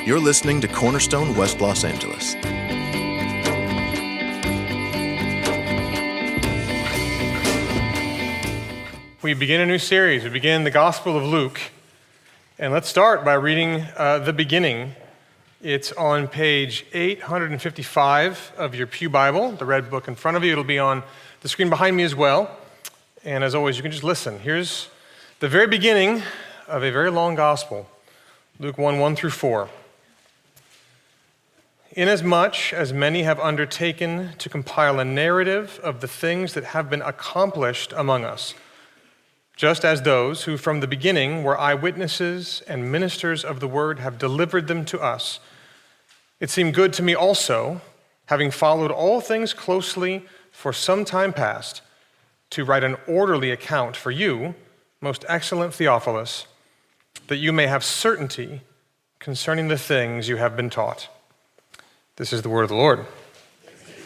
You're listening to Cornerstone West Los Angeles. We begin a new series. We begin the Gospel of Luke. And let's start by reading the beginning. It's on page 855 of your Pew Bible, the red book in front of you. It'll be on the screen behind me as well. And as always, you can just listen. Here's the very beginning of a very long gospel, Luke 1 through 4. Inasmuch as many have undertaken to compile a narrative of the things that have been accomplished among us, just as those who from the beginning were eyewitnesses and ministers of the word have delivered them to us, it seemed good to me also, having followed all things closely for some time past, to write an orderly account for you, most excellent Theophilus, that you may have certainty concerning the things you have been taught. This is the word of the Lord.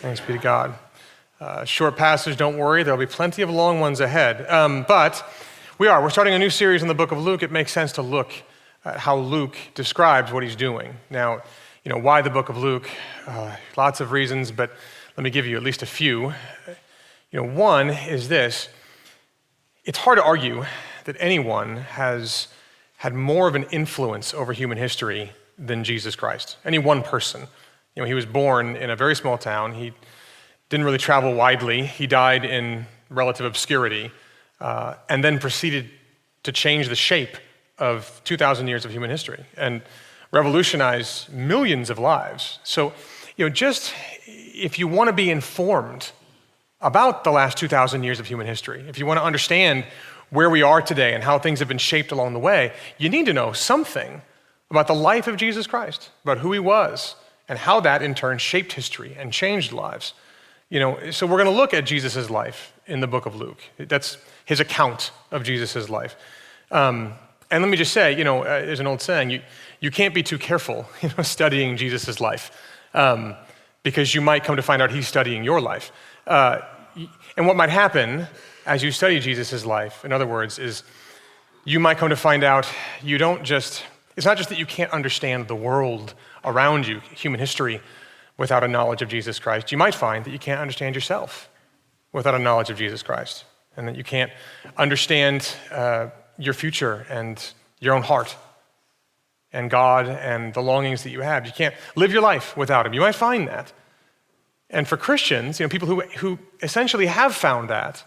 Thanks be to God. Short passage, don't worry. There'll be plenty of long ones ahead. But we're starting a new series in the book of Luke. It makes sense to look at how Luke describes what he's doing. Now, why the book of Luke? Lots of reasons, but let me give you at least a few. One is this. It's hard to argue that anyone has had more of an influence over human history than Jesus Christ. Any one person. He was born in a very small town. He didn't really travel widely. He died in relative obscurity, and then proceeded to change the shape of 2,000 years of human history and revolutionize millions of lives. So, just if you want to be informed about the last 2,000 years of human history, if you want to understand where we are today and how things have been shaped along the way, you need to know something about the life of Jesus Christ, about who he was, and how that in turn shaped history and changed lives. So we're going to look at Jesus' life in the book of Luke. That's his account of Jesus' life. And let me just say, there's an old saying, you can't be too careful, studying Jesus' life, because you might come to find out he's studying your life. And what might happen as you study Jesus' life, in other words, is you might come to find out it's not just that you can't understand the world around you, human history, without a knowledge of Jesus Christ. You might find that you can't understand yourself without a knowledge of Jesus Christ, and that you can't understand your future and your own heart and God and the longings that you have. You can't live your life without him. You might find that. And for Christians, people who essentially have found that,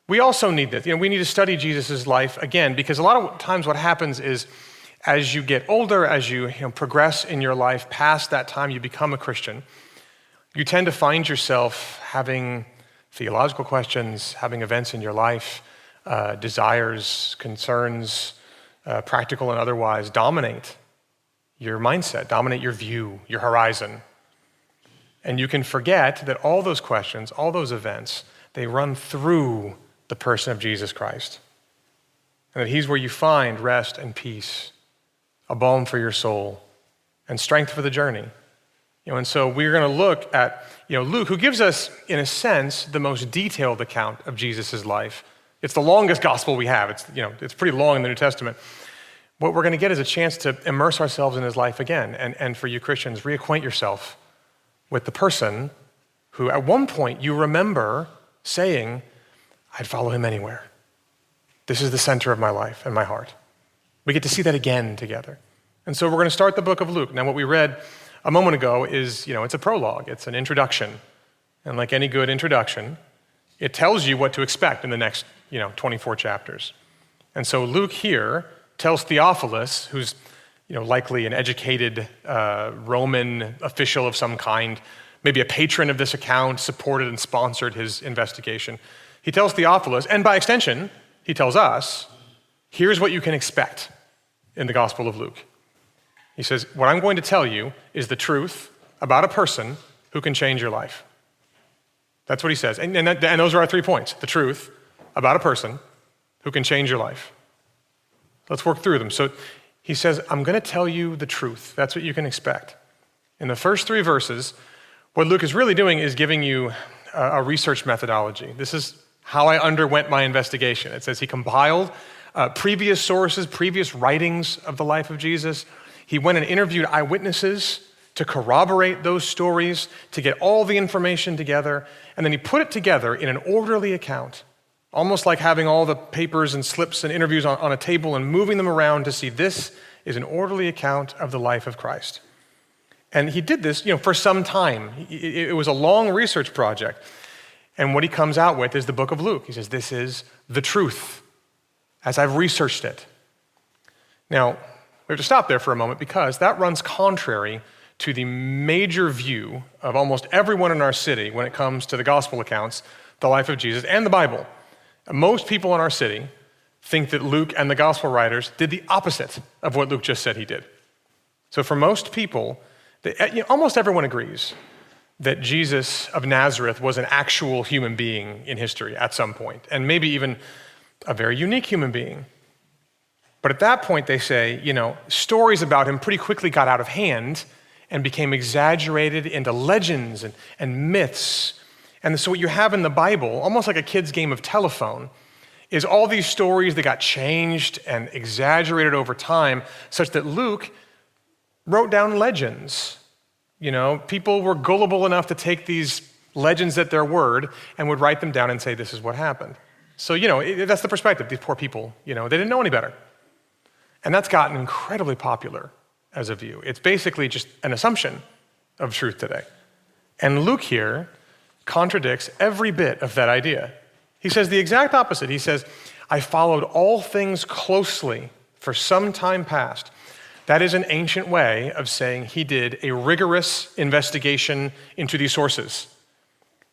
we also need this. We need to study Jesus' life again, because a lot of times what happens is as you get older, as you progress in your life past that time you become a Christian, you tend to find yourself having theological questions, having events in your life, desires, concerns, practical and otherwise, dominate your mindset, dominate your view, your horizon. And you can forget that all those questions, all those events, they run through the person of Jesus Christ. And that he's where you find rest and peace, a balm for your soul, and strength for the journey. And so we're going to look at Luke, who gives us, in a sense, the most detailed account of Jesus' life. It's the longest gospel we have. It's pretty long in the New Testament. What we're going to get is a chance to immerse ourselves in his life again. And for you Christians, reacquaint yourself with the person who at one point you remember saying, I'd follow him anywhere. This is the center of my life and my heart. We get to see that again together. And so we're going to start the book of Luke. Now, what we read a moment ago is, it's a prologue. It's an introduction. And like any good introduction, it tells you what to expect in the next, 24 chapters. And so Luke here tells Theophilus, who's, likely an educated Roman official of some kind, maybe a patron of this account, supported and sponsored his investigation. He tells Theophilus, and by extension, he tells us, here's what you can expect in the Gospel of Luke. He says, what I'm going to tell you is the truth about a person who can change your life. That's what he says. And those are our 3 points. The truth about a person who can change your life. Let's work through them. So he says, I'm going to tell you the truth. That's what you can expect. In the first 3 verses, what Luke is really doing is giving you a research methodology. This is how I underwent my investigation. It says he compiled previous sources, previous writings of the life of Jesus. He went and interviewed eyewitnesses to corroborate those stories, to get all the information together, and then he put it together in an orderly account, almost like having all the papers and slips and interviews on a table and moving them around to see this is an orderly account of the life of Christ. And he did this, for some time. It was a long research project. And what he comes out with is the book of Luke. He says, this is the truth, as I've researched it. Now, we have to stop there for a moment because that runs contrary to the major view of almost everyone in our city when it comes to the gospel accounts, the life of Jesus, and the Bible. Most people in our city think that Luke and the gospel writers did the opposite of what Luke just said he did. So for most people, almost everyone agrees that Jesus of Nazareth was an actual human being in history at some point, and maybe even a very unique human being. But at that point, they say, stories about him pretty quickly got out of hand and became exaggerated into legends and myths. And so what you have in the Bible, almost like a kid's game of telephone, is all these stories that got changed and exaggerated over time, such that Luke wrote down legends. People were gullible enough to take these legends at their word and would write them down and say, this is what happened. So, that's the perspective. These poor people, they didn't know any better. And that's gotten incredibly popular as a view. It's basically just an assumption of truth today. And Luke here contradicts every bit of that idea. He says the exact opposite. He says, I followed all things closely for some time past. That is an ancient way of saying he did a rigorous investigation into these sources.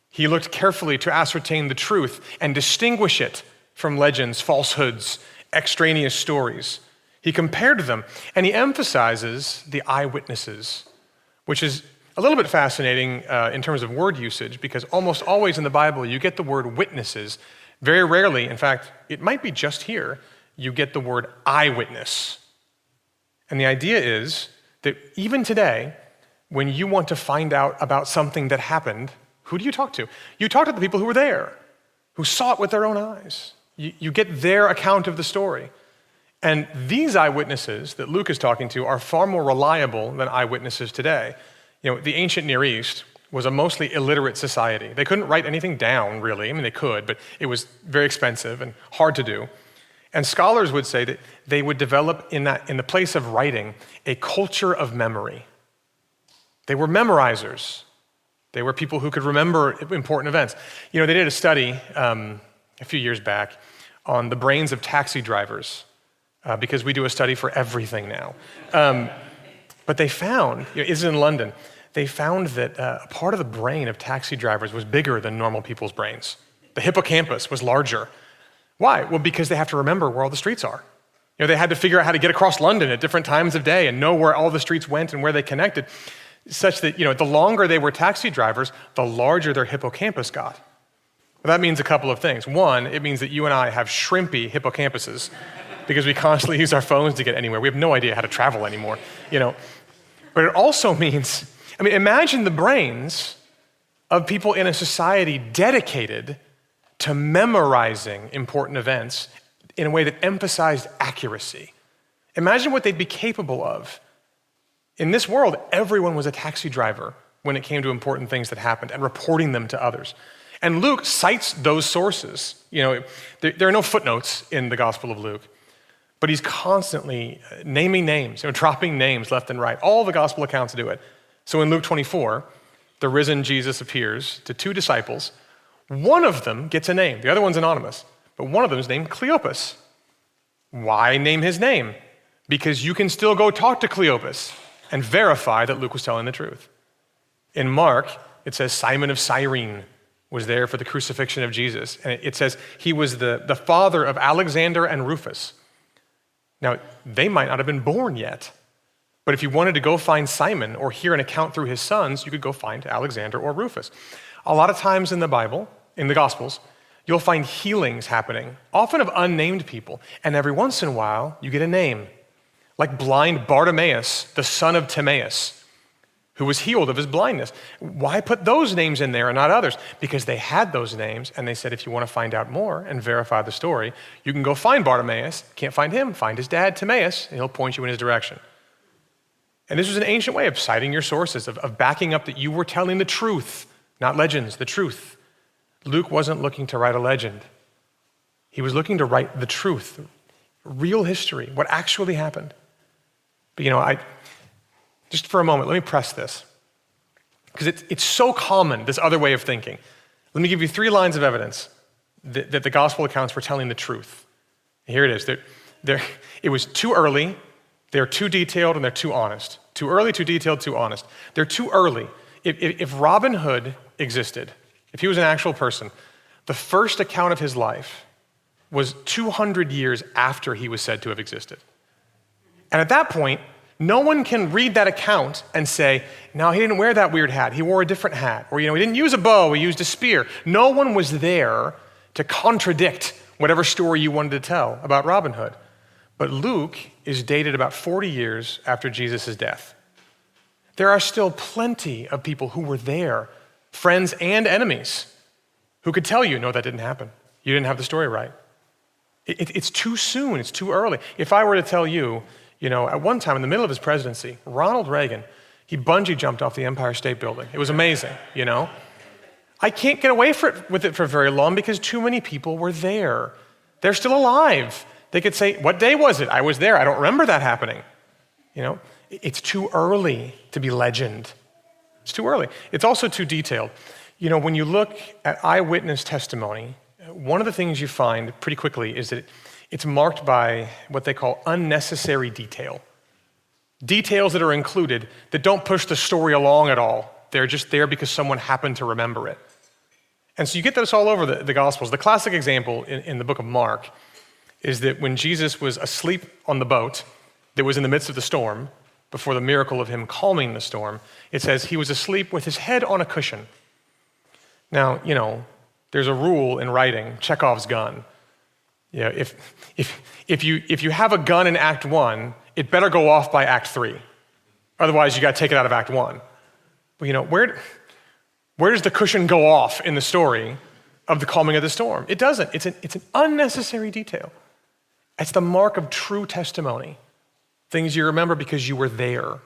He looked carefully to ascertain the truth and distinguish it from legends, falsehoods, extraneous stories. He compared them, and he emphasizes the eyewitnesses, which is a little bit fascinating in terms of word usage, because almost always in the Bible you get the word witnesses. Very rarely, in fact, it might be just here, you get the word eyewitness. And the idea is that even today, when you want to find out about something that happened, who do you talk to? You talk to the people who were there, who saw it with their own eyes. You get their account of the story. And these eyewitnesses that Luke is talking to are far more reliable than eyewitnesses today. The ancient Near East was a mostly illiterate society. They couldn't write anything down, really. They could, but it was very expensive and hard to do. And scholars would say that they would develop in the place of writing a culture of memory. They were memorizers. They were people who could remember important events. They did a study a few years back on the brains of taxi drivers because we do a study for everything now. But they found, this is in London, they found that a part of the brain of taxi drivers was bigger than normal people's brains. The hippocampus was larger. Why? Well, because they have to remember where all the streets are. They had to figure out how to get across London at different times of day and know where all the streets went and where they connected, such that, the longer they were taxi drivers, the larger their hippocampus got. Well, that means a couple of things. One, it means that you and I have shrimpy hippocampuses because we constantly use our phones to get anywhere. We have no idea how to travel anymore, But it also means, imagine the brains of people in a society dedicated to memorizing important events in a way that emphasized accuracy. Imagine what they'd be capable of. In this world, everyone was a taxi driver when it came to important things that happened and reporting them to others. And Luke cites those sources. There are no footnotes in the Gospel of Luke, but he's constantly naming names, dropping names left and right. All the Gospel accounts do it. So in Luke 24, the risen Jesus appears to two disciples. One of them gets a name. The other one's anonymous, but one of them is named Cleopas. Why name his name? Because you can still go talk to Cleopas and verify that Luke was telling the truth. In Mark, it says Simon of Cyrene was there for the crucifixion of Jesus. And it says he was the father of Alexander and Rufus. Now, they might not have been born yet, but if you wanted to go find Simon or hear an account through his sons, you could go find Alexander or Rufus. A lot of times in the Bible, in the Gospels, you'll find healings happening, often of unnamed people, and every once in a while, you get a name, like blind Bartimaeus, the son of Timaeus, who was healed of his blindness. Why put those names in there and not others? Because they had those names, and they said, if you want to find out more and verify the story, you can go find Bartimaeus. Can't find him, find his dad, Timaeus, and he'll point you in his direction. And this was an ancient way of citing your sources, of backing up that you were telling the truth, not legends, the truth. Luke wasn't looking to write a legend. He was looking to write the truth, real history, what actually happened. But just for a moment, let me press this. Because it's so common, this other way of thinking. Let me give you 3 lines of evidence that the gospel accounts were telling the truth. Here it is. It was too early, they're too detailed, and they're too honest. Too early, too detailed, too honest. They're too early. If Robin Hood existed, if he was an actual person, the first account of his life was 200 years after he was said to have existed. And at that point, no one can read that account and say, no, he didn't wear that weird hat, he wore a different hat. Or, he didn't use a bow, he used a spear. No one was there to contradict whatever story you wanted to tell about Robin Hood. But Luke is dated about 40 years after Jesus' death. There are still plenty of people who were there, friends and enemies, who could tell you, no, that didn't happen. You didn't have the story right. It's too soon, it's too early. If I were to tell you, at one time in the middle of his presidency, Ronald Reagan, he bungee jumped off the Empire State Building. It was amazing, I can't get away with it for very long because too many people were there. They're still alive. They could say, what day was it? I was there. I don't remember that happening. It's too early to be legend. It's too early. It's also too detailed. When you look at eyewitness testimony, one of the things you find pretty quickly is that it's marked by what they call unnecessary detail. Details that are included that don't push the story along at all. They're just there because someone happened to remember it. And so you get this all over the Gospels. The classic example in the book of Mark is that when Jesus was asleep on the boat that was in the midst of the storm, before the miracle of him calming the storm, it says he was asleep with his head on a cushion. Now, there's a rule in writing, Chekhov's gun. If you have a gun in Act 1, it better go off by Act 3. Otherwise, you got to take it out of Act 1. But where does the cushion go off in the story of the calming of the storm? It doesn't. It's an unnecessary detail. It's the mark of true testimony. Things you remember because you were there.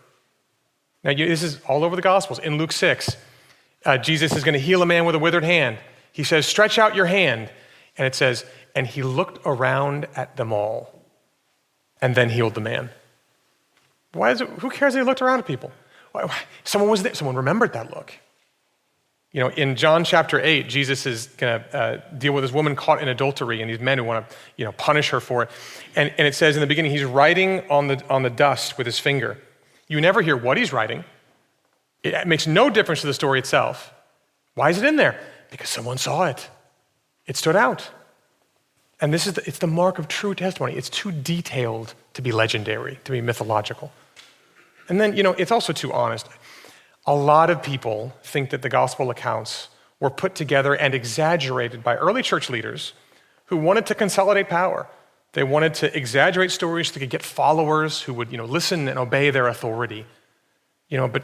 Now, this is all over the Gospels. In Luke 6, Jesus is going to heal a man with a withered hand. He says, stretch out your hand. And it says, and he looked around at them all and then healed the man. Who cares that he looked around at people? Someone was there. Someone remembered that look. In John chapter 8, Jesus is going to deal with this woman caught in adultery and these men who want to, punish her for it. And it says in the beginning, he's writing on the dust with his finger. You never hear what he's writing. It makes no difference to the story itself. Why is it in there? Because someone saw it. It stood out. And it's the mark of true testimony. It's too detailed to be legendary, to be mythological. And then, it's also too honest. A lot of people think that the gospel accounts were put together and exaggerated by early church leaders who wanted to consolidate power. They wanted to exaggerate stories so they could get followers who would, listen and obey their authority. But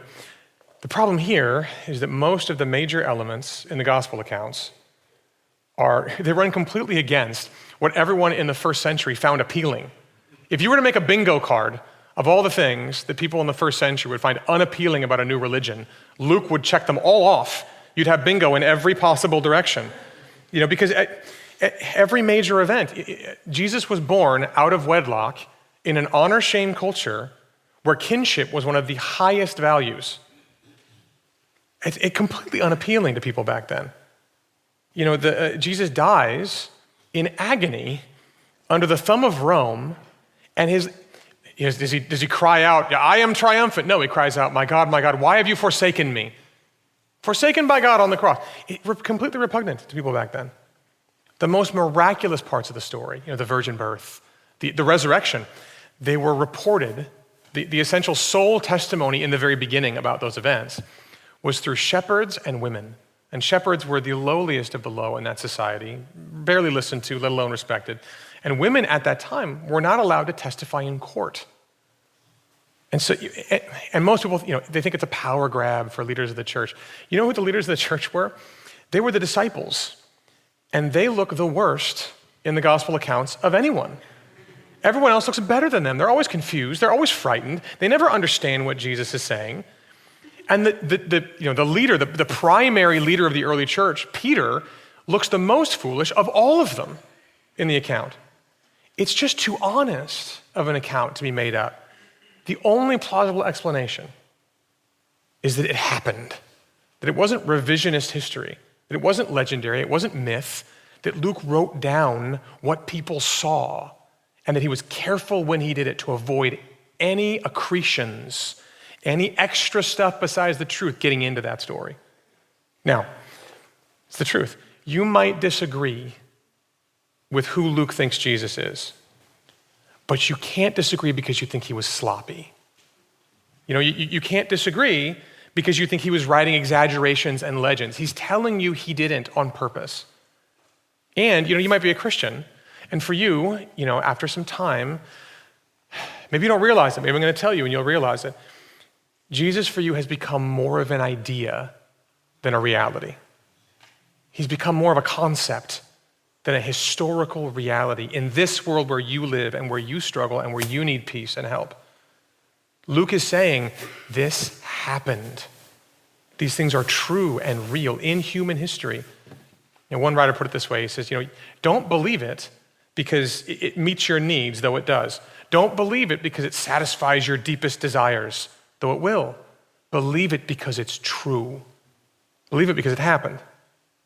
the problem here is that most of the major elements in the gospel accounts they run completely against what everyone in the first century found appealing. If you were to make a bingo card of all the things that people in the first century would find unappealing about a new religion, Luke would check them all off. You'd have bingo in every possible direction. Because at every major event, Jesus was born out of wedlock in an honor-shame culture where kinship was one of the highest values. It's completely unappealing to people back then. Jesus dies in agony under the thumb of Rome, and does he cry out, I am triumphant? No, he cries out, my God, why have you forsaken me? Forsaken by God on the cross. Completely repugnant to people back then. The most miraculous parts of the story, the virgin birth, the resurrection, they were reported. The essential soul testimony in the very beginning about those events was through shepherds and women. And shepherds were the lowliest of the low in that society, barely listened to, let alone respected. And women at that time were not allowed to testify in court. And so, and most people, they think it's a power grab for leaders of the church. You know who the leaders of the church were? They were the disciples. And they look the worst in the gospel accounts of anyone. Everyone else looks better than them. They're always confused. They're always frightened. They never understand what Jesus is saying. And the primary leader of the early church, Peter, looks the most foolish of all of them in the account. It's just too honest of an account to be made up. The only plausible explanation is that it happened, that it wasn't revisionist history, that it wasn't legendary, it wasn't myth, that Luke wrote down what people saw, and that he was careful when he did it to avoid any accretions, any extra stuff besides the truth getting into that story. Now, it's the truth. You might disagree with who Luke thinks Jesus is, but you can't disagree because you think he was sloppy. You can't disagree because you think he was writing exaggerations and legends. He's telling you he didn't on purpose. And, you might be a Christian, and for you, after some time, maybe you don't realize it, maybe I'm going to tell you and you'll realize it. Jesus for you has become more of an idea than a reality. He's become more of a concept than a historical reality in this world where you live and where you struggle and where you need peace and help. Luke is saying, this happened. These things are true and real in human history. One writer put it this way, he says, don't believe it because it meets your needs, though it does. Don't believe it because it satisfies your deepest desires, though it will. Believe it because it's true. Believe it because it happened.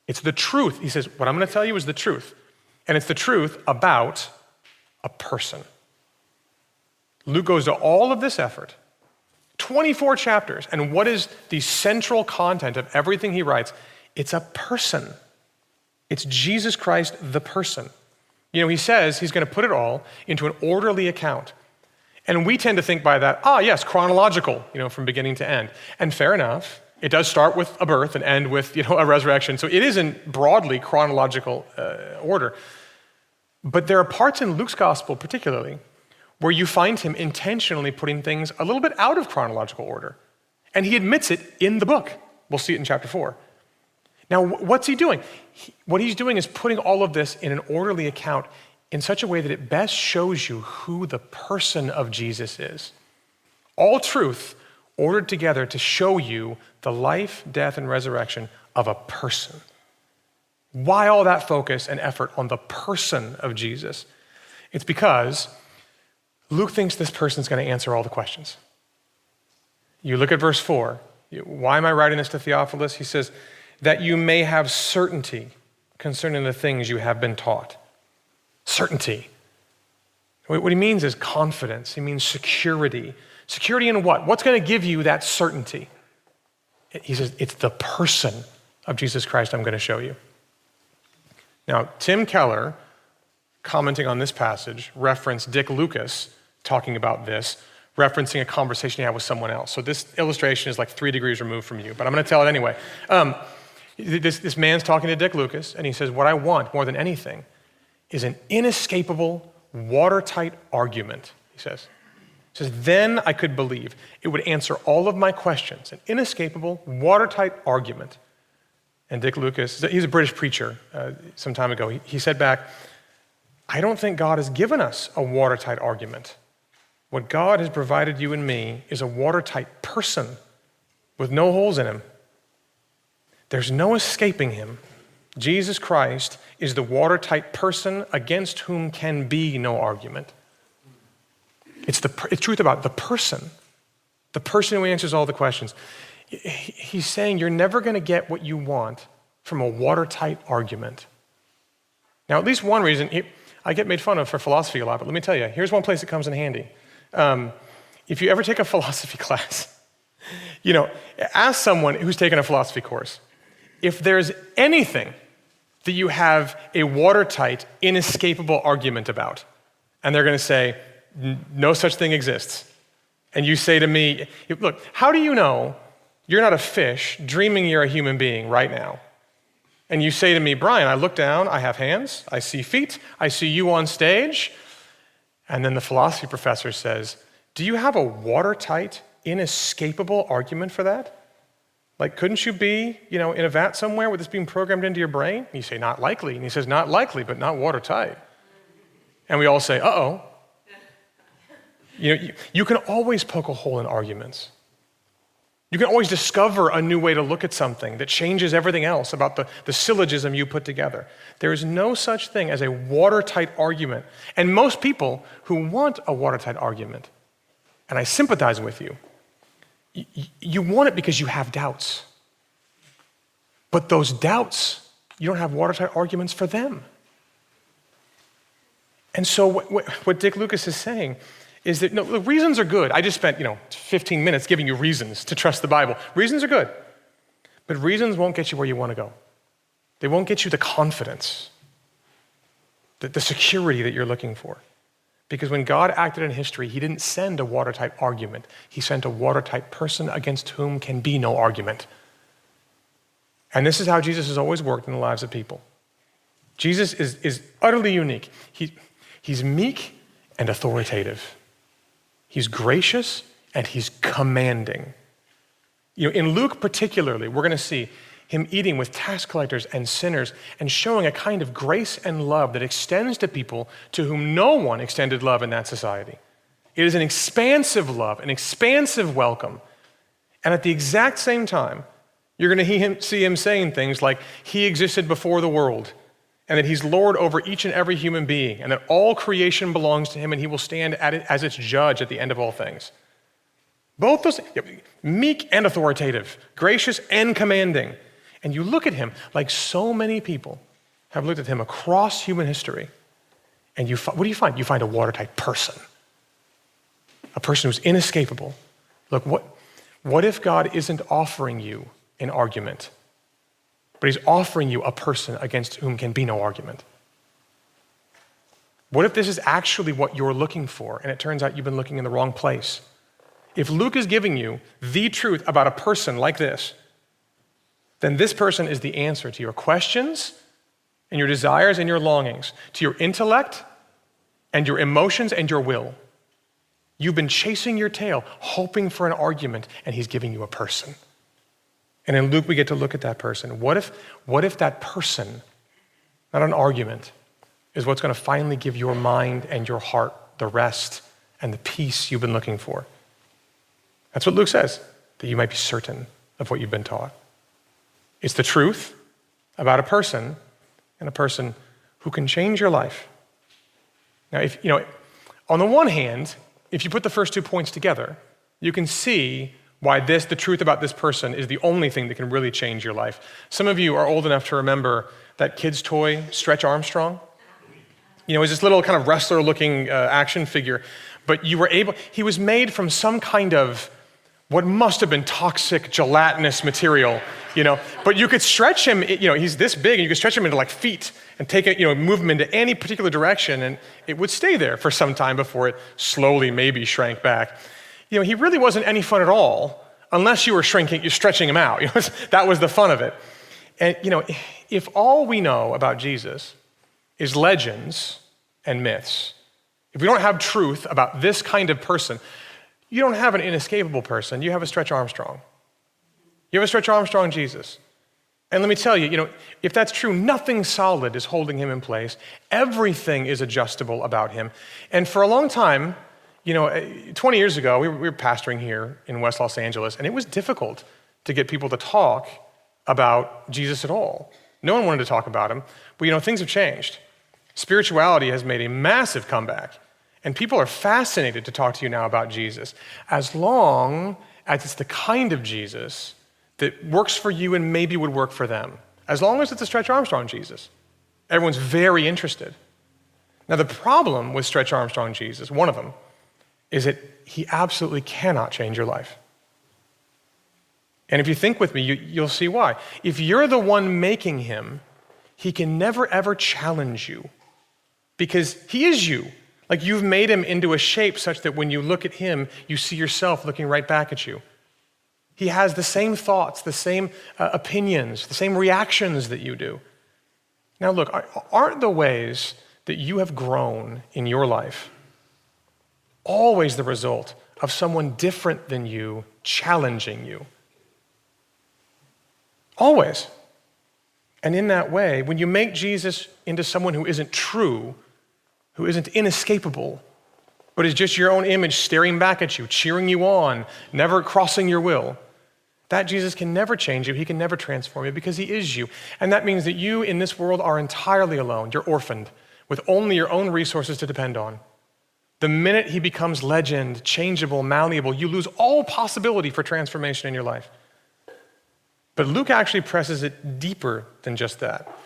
It's the truth. He says, what I'm going to tell you is the truth. And it's the truth about a person. Luke goes to all of this effort, 24 chapters, and what is the central content of everything he writes? It's a person. It's Jesus Christ, the person. He says he's going to put it all into an orderly account. And we tend to think by that, yes, chronological, from beginning to end. And fair enough, it does start with a birth and end with, a resurrection. So it isn't broadly chronological order. But there are parts in Luke's gospel particularly where you find him intentionally putting things a little bit out of chronological order. And he admits it in the book. We'll see it in chapter 4. Now, what's he doing? What he's doing is putting all of this in an orderly account in such a way that it best shows you who the person of Jesus is. All truth ordered together to show you the life, death, and resurrection of a person. Why all that focus and effort on the person of Jesus? It's because Luke thinks this person's going to answer all the questions. You look at verse 4. Why am I writing this to Theophilus? He says, that you may have certainty concerning the things you have been taught. Certainty. What he means is confidence. He means security. Security in what? What's going to give you that certainty? He says, it's the person of Jesus Christ I'm going to show you. Now, Tim Keller, commenting on this passage, referenced Dick Lucas talking about this, referencing a conversation he had with someone else. So this illustration is like 3 degrees removed from you, but I'm going to tell it anyway. This man's talking to Dick Lucas, and he says, what I want more than anything is an inescapable, watertight argument, he says. He says, then I could believe it would answer all of my questions, an inescapable, watertight argument. And Dick Lucas, he's a British preacher some time ago, he said back, I don't think God has given us a watertight argument. What God has provided you and me is a watertight person with no holes in him. There's no escaping him. Jesus Christ is the watertight person against whom can be no argument. It's truth about the person who answers all the questions. He's saying you're never going to get what you want from a watertight argument. Now, at least one reason, I get made fun of for philosophy a lot, but let me tell you, here's one place it comes in handy. If you ever take a philosophy class, ask someone who's taken a philosophy course, if there's anything that you have a watertight, inescapable argument about, and they're going to say, no such thing exists. And you say to me, look, how do you know you're not a fish dreaming you're a human being right now? And you say to me, Brian, I look down, I have hands, I see feet, I see you on stage. And then the philosophy professor says, do you have a watertight, inescapable argument for that? Like, couldn't you be, in a vat somewhere with this being programmed into your brain? And you say, not likely. And he says, not likely, but not watertight. And we all say, uh-oh. You can always poke a hole in arguments. You can always discover a new way to look at something that changes everything else about the syllogism you put together. There is no such thing as a watertight argument. And most people who want a watertight argument, and I sympathize with you, you want it because you have doubts. But those doubts, you don't have watertight arguments for them. And so what Dick Lucas is saying is that, no, look, reasons are good. I just spent, 15 minutes giving you reasons to trust the Bible. Reasons are good, but reasons won't get you where you want to go. They won't get you the confidence, the security that you're looking for. Because when God acted in history, he didn't send a watertight argument. He sent a watertight person against whom can be no argument. And this is how Jesus has always worked in the lives of people. Jesus is utterly unique. He's meek and authoritative. He's gracious and he's commanding. In Luke particularly, we're going to see him eating with tax collectors and sinners and showing a kind of grace and love that extends to people to whom no one extended love in that society. It is an expansive love, an expansive welcome. And at the exact same time, you're going to see him saying things like he existed before the world, and that he's Lord over each and every human being, and that all creation belongs to him, and he will stand at it as its judge at the end of all things. Both those, meek and authoritative, gracious and commanding. And you look at him like so many people have looked at him across human history, and what do you find? You find a watertight person, a person who's inescapable. Look, what if God isn't offering you an argument, but he's offering you a person against whom can be no argument? What if this is actually what you're looking for, and it turns out you've been looking in the wrong place? If Luke is giving you the truth about a person like this, then this person is the answer to your questions and your desires and your longings, to your intellect and your emotions and your will. You've been chasing your tail, hoping for an argument, and he's giving you a person. And in Luke, we get to look at that person. What if that person, not an argument, is what's going to finally give your mind and your heart the rest and the peace you've been looking for? That's what Luke says, that you might be certain of what you've been taught. It's the truth about a person, and a person who can change your life. Now, on the one hand, if you put the first 2 points together, you can see why the truth about this person is the only thing that can really change your life. Some of you are old enough to remember that kid's toy, Stretch Armstrong. It was this little kind of wrestler-looking action figure, but he was made from some kind of what must have been toxic, gelatinous material, but you could stretch him, he's this big, and you could stretch him into like feet and take it, move him into any particular direction, and it would stay there for some time before it slowly maybe shrank back. He really wasn't any fun at all unless you were stretching him out. That was the fun of it. And, if all we know about Jesus is legends and myths, if we don't have truth about this kind of person, you don't have an inescapable person, you have a Stretch Armstrong. You have a Stretch Armstrong Jesus. And let me tell you, if that's true, nothing solid is holding him in place. Everything is adjustable about him. And for a long time, 20 years ago, we were pastoring here in West Los Angeles, and it was difficult to get people to talk about Jesus at all. No one wanted to talk about him, but things have changed. Spirituality has made a massive comeback, and people are fascinated to talk to you now about Jesus, as long as it's the kind of Jesus that works for you and maybe would work for them. As long as it's a Stretch Armstrong Jesus. Everyone's very interested. Now, the problem with Stretch Armstrong Jesus, one of them, is that he absolutely cannot change your life. And if you think with me, you'll see why. If you're the one making him, he can never, ever challenge you because he is you. Like you've made him into a shape such that when you look at him, you see yourself looking right back at you. He has the same thoughts, the same opinions, the same reactions that you do. Now look, aren't the ways that you have grown in your life always the result of someone different than you challenging you? Always. And in that way, when you make Jesus into someone who isn't true, who isn't inescapable, but is just your own image staring back at you, cheering you on, never crossing your will, that Jesus can never change you. He can never transform you because he is you. And that means that you in this world are entirely alone. You're orphaned with only your own resources to depend on. The minute he becomes legend, changeable, malleable, you lose all possibility for transformation in your life. But Luke actually presses it deeper than just that.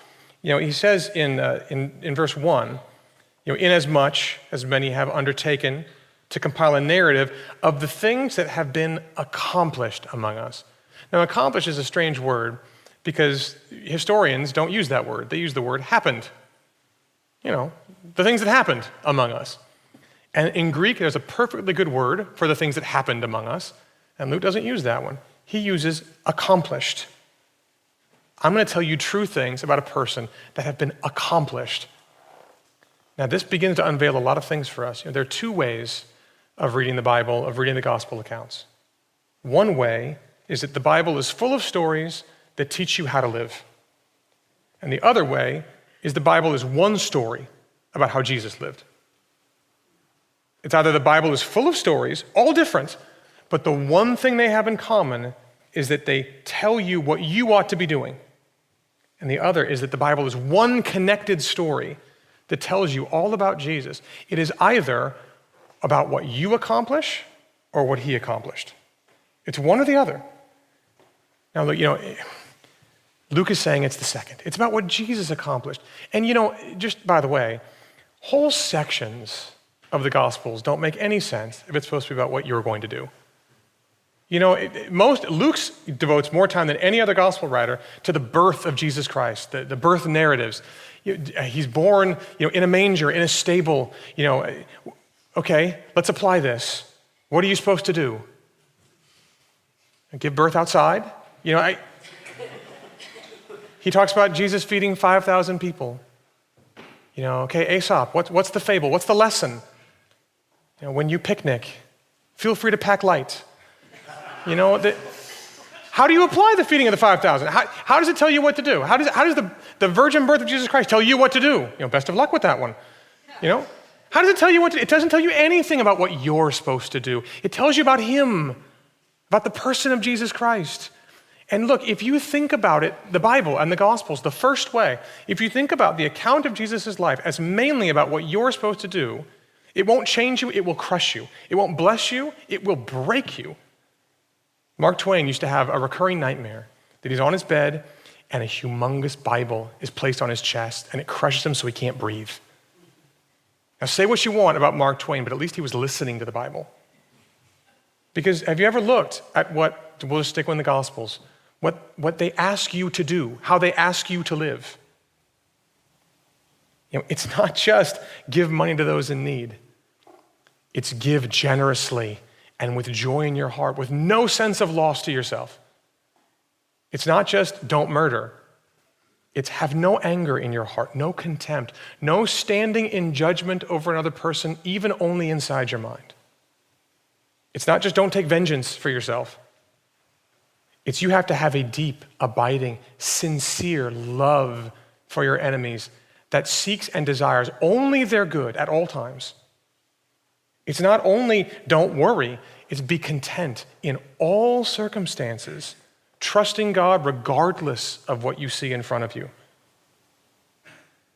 He says in verse 1, inasmuch as many have undertaken to compile a narrative of the things that have been accomplished among us. Now, accomplished is a strange word because historians don't use that word. They use the word happened. The things that happened among us. And in Greek, there's a perfectly good word for the things that happened among us, and Luke doesn't use that one. He uses accomplished. I'm going to tell you true things about a person that have been accomplished. Now, this begins to unveil a lot of things for us. There are two ways of reading the Bible, of reading the gospel accounts. One way is that the Bible is full of stories that teach you how to live. And the other way is the Bible is one story about how Jesus lived. It's either the Bible is full of stories, all different, but the one thing they have in common is that they tell you what you ought to be doing. And the other is that the Bible is one connected story that tells you all about Jesus. It is either about what you accomplish or what he accomplished. It's one or the other. Now, look, Luke is saying it's the second. It's about what Jesus accomplished. And just by the way, whole sections of the Gospels don't make any sense if it's supposed to be about what you're going to do. Luke devotes more time than any other gospel writer to the birth of Jesus Christ, the birth narratives. He's born, in a manger, in a stable. Okay, let's apply this. What are you supposed to do? Give birth outside? He talks about Jesus feeding 5,000 people. Okay, Aesop, what's the fable? What's the lesson? When you picnic, feel free to pack light. How do you apply the feeding of the 5,000? How does it tell you what to do? How does the virgin birth of Jesus Christ tell you what to do? Best of luck with that one. How does it tell you what to do? It doesn't tell you anything about what you're supposed to do. It tells you about him, about the person of Jesus Christ. And look, if you think about it, the Bible and the Gospels, the first way, if you think about the account of Jesus' life as mainly about what you're supposed to do, it won't change you, it will crush you. It won't bless you, it will break you. Mark Twain used to have a recurring nightmare that he's on his bed and a humongous Bible is placed on his chest and it crushes him so he can't breathe. Now say what you want about Mark Twain, but at least he was listening to the Bible. Because have you ever looked at we'll just stick with the Gospels, what they ask you to do, how they ask you to live? It's not just give money to those in need. It's give generously and with joy in your heart, with no sense of loss to yourself. It's not just don't murder. It's have no anger in your heart, no contempt, no standing in judgment over another person, even only inside your mind. It's not just don't take vengeance for yourself. It's you have to have a deep, abiding, sincere love for your enemies that seeks and desires only their good at all times. It's not only don't worry, it's be content in all circumstances, trusting God regardless of what you see in front of you.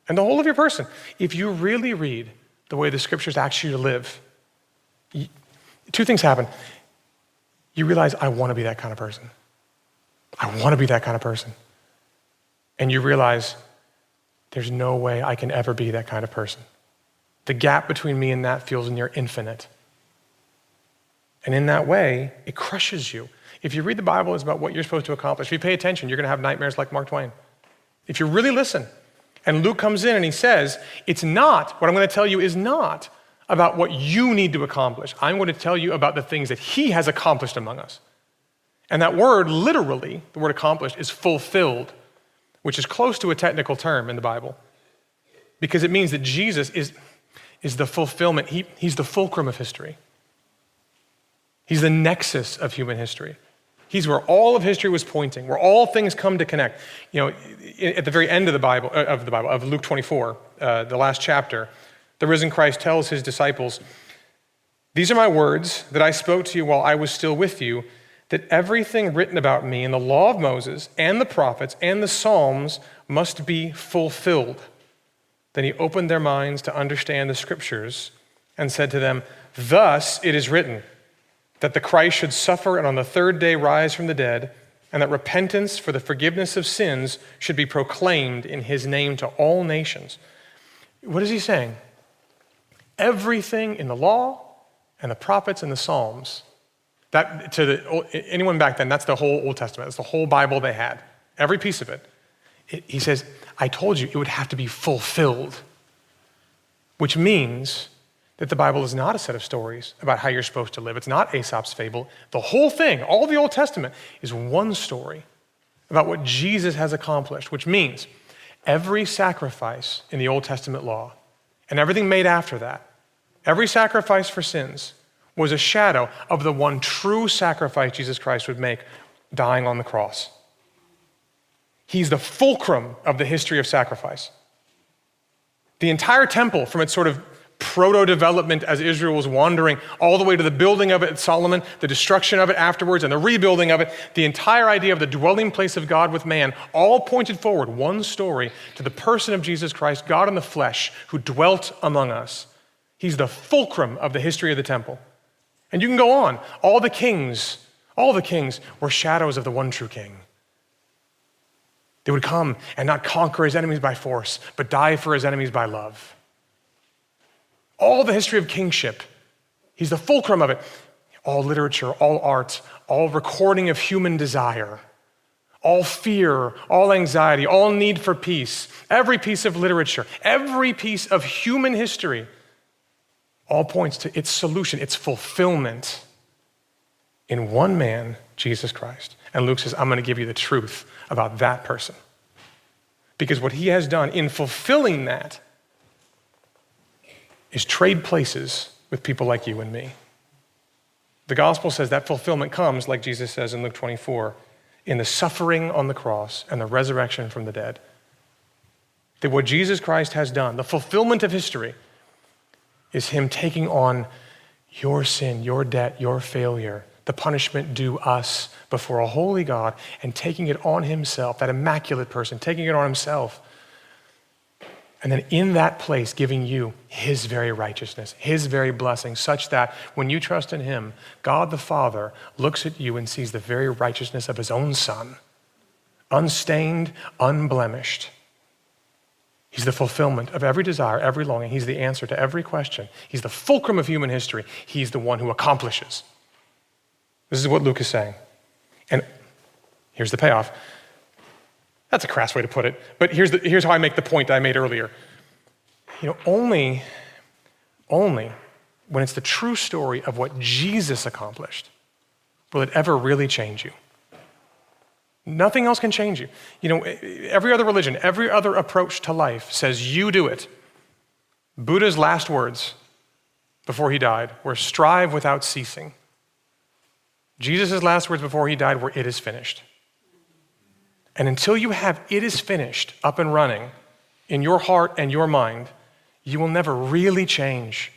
And the whole of your person, if you really read the way the scriptures ask you to live, two things happen. You realize, I want to be that kind of person. I want to be that kind of person. And you realize, there's no way I can ever be that kind of person. The gap between me and that feels near infinite. And in that way, it crushes you. If you read the Bible, it's about what you're supposed to accomplish. If you pay attention, you're going to have nightmares like Mark Twain. If you really listen, and Luke comes in and he says, it's not, what I'm going to tell you is not about what you need to accomplish. I'm going to tell you about the things that he has accomplished among us. And that word, literally, the word accomplished, is fulfilled, which is close to a technical term in the Bible, because it means that Jesus is the fulfillment. He's the fulcrum of history. He's the nexus of human history. He's where all of history was pointing, where all things come to connect. At the very end of the Bible, of Luke 24, the last chapter, the risen Christ tells his disciples, These are my words that I spoke to you while I was still with you, that everything written about me in the law of Moses and the prophets and the Psalms must be fulfilled. Then he opened their minds to understand the scriptures and said to them, thus it is written, that the Christ should suffer and on the third day rise from the dead, and that repentance for the forgiveness of sins should be proclaimed in his name to all nations. What is he saying? Everything in the law and the prophets and the Psalms, that to anyone back then, that's the whole Old Testament. That's the whole Bible they had, every piece of it. He says, I told you it would have to be fulfilled, which means that the Bible is not a set of stories about how you're supposed to live. It's not Aesop's fable. The whole thing, all the Old Testament, is one story about what Jesus has accomplished, which means every sacrifice in the Old Testament law and everything made after that, every sacrifice for sins was a shadow of the one true sacrifice Jesus Christ would make, dying on the cross. He's the fulcrum of the history of sacrifice. The entire temple, from its sort of proto-development as Israel was wandering, all the way to the building of it at Solomon, the destruction of it afterwards, and the rebuilding of it, the entire idea of the dwelling place of God with man, all pointed forward, one story, to the person of Jesus Christ, God in the flesh, who dwelt among us. He's the fulcrum of the history of the temple. And you can go on. All the kings were shadows of the one true king. They would come and not conquer his enemies by force, but die for his enemies by love. All the history of kingship, he's the fulcrum of it. All literature, all art, all recording of human desire, all fear, all anxiety, all need for peace, every piece of literature, every piece of human history, all points to its solution, its fulfillment in one man, Jesus Christ. And Luke says, I'm going to give you the truth about that person. Because what he has done in fulfilling that is trade places with people like you and me. The gospel says that fulfillment comes, like Jesus says in Luke 24, in the suffering on the cross and the resurrection from the dead. That what Jesus Christ has done, the fulfillment of history, is him taking on your sin, your debt, your failure, the punishment due us before a holy God, and taking it on himself, that immaculate person, taking it on himself. And then in that place, giving you his very righteousness, his very blessing, such that when you trust in him, God the Father looks at you and sees the very righteousness of his own Son, unstained, unblemished. He's the fulfillment of every desire, every longing. He's the answer to every question. He's the fulcrum of human history. He's the one who accomplishes. This is what Luke is saying. And here's the payoff. That's a crass way to put it, but here's how I make the point I made earlier. Only when it's the true story of what Jesus accomplished will it ever really change you. Nothing else can change you. Every other religion, every other approach to life says you do it. Buddha's last words before he died were strive without ceasing. Jesus' last words before he died were it is finished. And until you have it is finished up and running in your heart and your mind, you will never really change.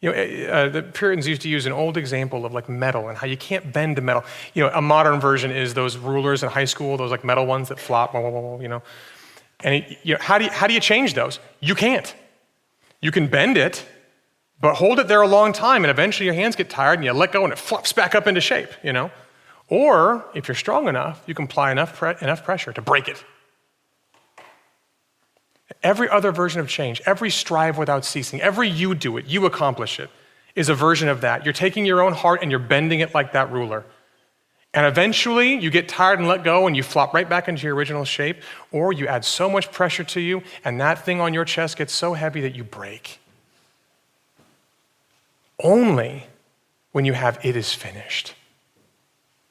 The Puritans used to use an old example of like metal and how you can't bend a metal. A modern version is those rulers in high school, those like metal ones that flop, And how do you change those? You can't. You can bend it, but hold it there a long time, and eventually your hands get tired and you let go and it flops back up into shape, Or, if you're strong enough, you can apply enough pressure to break it. Every other version of change, every strive without ceasing, every you do it, you accomplish it, is a version of that. You're taking your own heart and you're bending it like that ruler. And eventually, you get tired and let go and you flop right back into your original shape, or you add so much pressure to you and that thing on your chest gets so heavy that you break. Only when you have it is finished.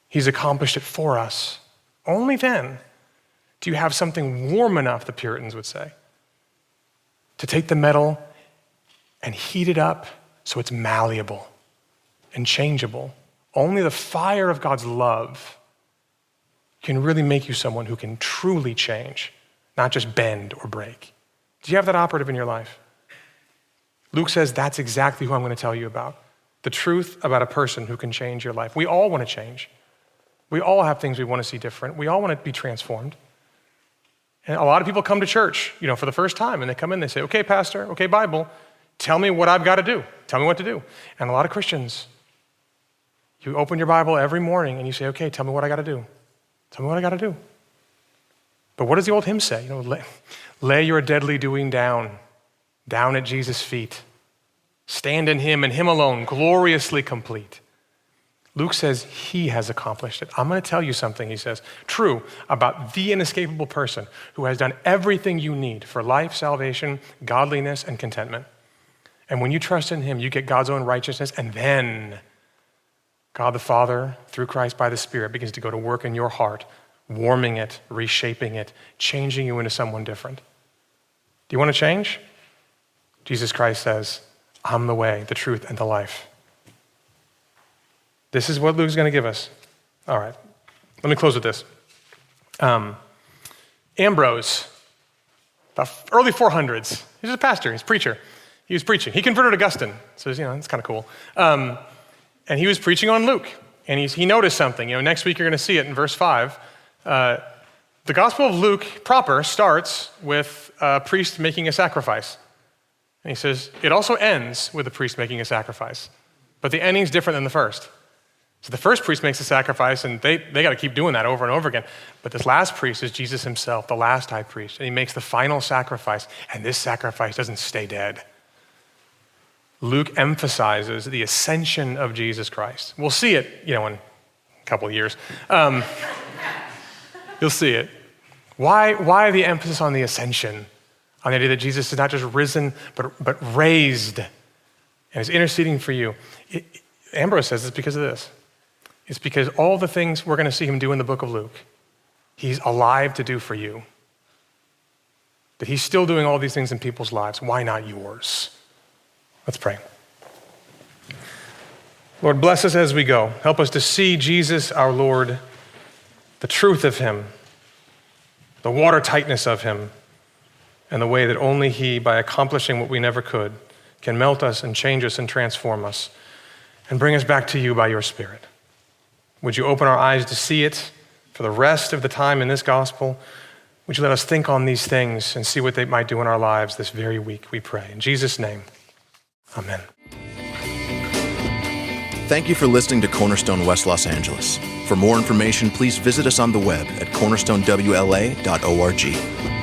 He's accomplished it for us. Only then do you have something warm enough, the Puritans would say, to take the metal and heat it up so it's malleable and changeable. Only the fire of God's love can really make you someone who can truly change, not just bend or break. Do you have that operative in your life? Luke says that's exactly who I'm going to tell you about. the truth about a person who can change your life. We all want to change. We all have things we want to see different. We all want to be transformed. And a lot of people come to church, for the first time, and they come in, they say, okay, pastor, okay, Bible, tell me what I've got to do. Tell me what to do. And a lot of Christians, you open your Bible every morning and you say, okay, tell me what I got to do. Tell me what I got to do. But what does the old hymn say? Lay your deadly doing down at Jesus' feet. Stand in him and him alone, gloriously complete. Luke says he has accomplished it. I'm going to tell you something, he says, true about the inescapable person who has done everything you need for life, salvation, godliness, and contentment. And when you trust in him, you get God's own righteousness, and then God the Father, through Christ by the Spirit, begins to go to work in your heart, warming it, reshaping it, changing you into someone different. Do you want to change? Jesus Christ says, I'm the way, the truth, and the life. This is what Luke's going to give us. All right, let me close with this. Ambrose, the early 400s, he's a pastor, he's a preacher. He was preaching. He converted Augustine, so it's kind of cool. And he was preaching on Luke, and he noticed something. Next week you're going to see it in verse 5. The Gospel of Luke proper starts with a priest making a sacrifice. And he says, it also ends with a priest making a sacrifice. But the ending's different than the first. So the first priest makes a sacrifice, and they got to keep doing that over and over again. But this last priest is Jesus himself, the last high priest, and he makes the final sacrifice, and this sacrifice doesn't stay dead. Luke emphasizes the ascension of Jesus Christ. We'll see it, in a couple of years. You'll see it. Why the emphasis on the ascension? On the idea that Jesus is not just risen, but raised, and is interceding for you. Ambrose says it's because of this. It's because all the things we're going to see him do in the book of Luke, he's alive to do for you. That he's still doing all these things in people's lives. Why not yours? Let's pray. Lord, bless us as we go. Help us to see Jesus, our Lord, the truth of him, the watertightness of him, and the way that only he, by accomplishing what we never could, can melt us and change us and transform us and bring us back to you by your Spirit. Would you open our eyes to see it for the rest of the time in this gospel? Would you let us think on these things and see what they might do in our lives this very week, we pray. In Jesus' name, amen. Thank you for listening to Cornerstone West Los Angeles. For more information, please visit us on the web at cornerstonewla.org.